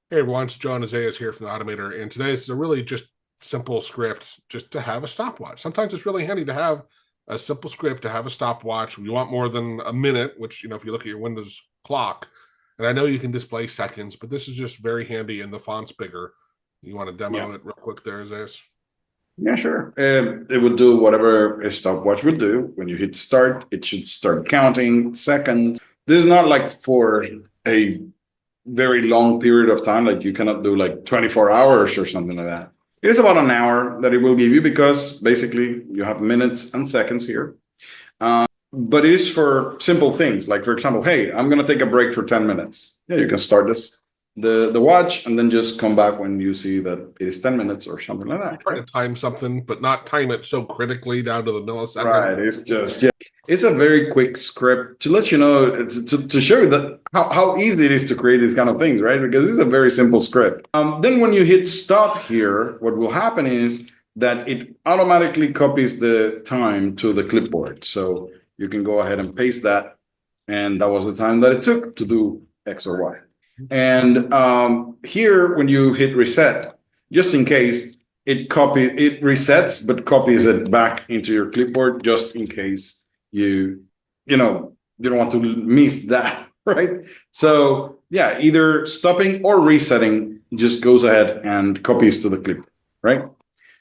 Hey everyone, it's John Isaias here from the Automator, and today is a really just simple script just to have a stopwatch. Sometimes it's really handy to have a simple script to have a stopwatch. You want more than a minute, which, if you look at your Windows clock, and I know you can display seconds, but this is just very handy and the font's bigger. You want to Yeah, demo it real quick there, Isaias? yeah, sure. It will do whatever a stopwatch would do. When you hit start, it should start counting seconds. This is not like for a very long period of time. Like you cannot do like 24 hours or something like that. It is about an hour that it will give you because basically you have minutes and seconds here. But it is for simple things. Like for example, hey, I'm gonna take a break for 10 minutes. Yeah, you can start the watch and then just come back when you see that it is 10 minutes or something like You're that. trying Right? to time something, but not time it so critically down to the millisecond. Right. It's just, yeah. It's a very quick script to let you know, to show you that how easy it is to create these kind of things, right? Because it's a very simple script. Then when you hit stop here, what will happen is that it automatically copies the time to the clipboard. So you can go ahead and paste that. And that was the time that it took to do X or Y. And here, when you hit reset, just in case, it resets, but copies it back into your clipboard just in case you don't want to miss that, right? So yeah, either stopping or resetting just goes ahead and copies to the clipboard, right?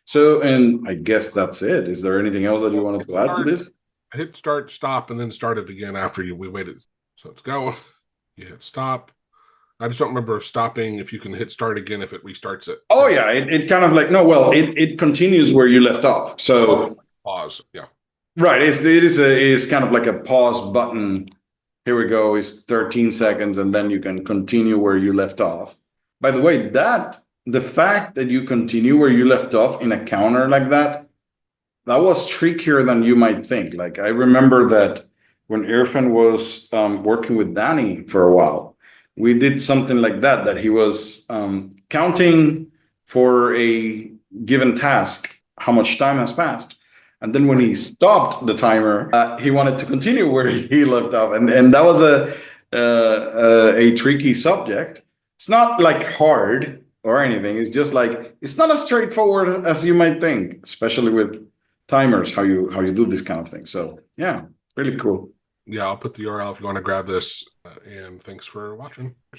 So, and I guess that's it. Is there anything else that you wanted to add to this? Hit start, stop, and then start it again after we waited. So let's go. You hit stop. I just don't remember stopping if you can hit start again if it restarts it. Oh yeah, it kind of like no, well, it continues where you left off. So Pause. Yeah. right, it is kind of like a pause button. Here we go, is 13 seconds, and then you can continue where you left off. By the way, that the fact that you continue where you left off in a counter like that, that was trickier than you might think. Like I remember that when Irfan was working with Danny for a while, we did something like that, that he was counting for a given task, how much time has passed. And then when he stopped the timer, he wanted to continue where he left off. And that was a tricky subject. It's not like hard or anything. It's just like, it's not as straightforward as you might think, especially with timers, how you do this kind of thing. So yeah, really cool. Yeah, I'll put the URL if you want to grab this. And thanks for watching. Bye.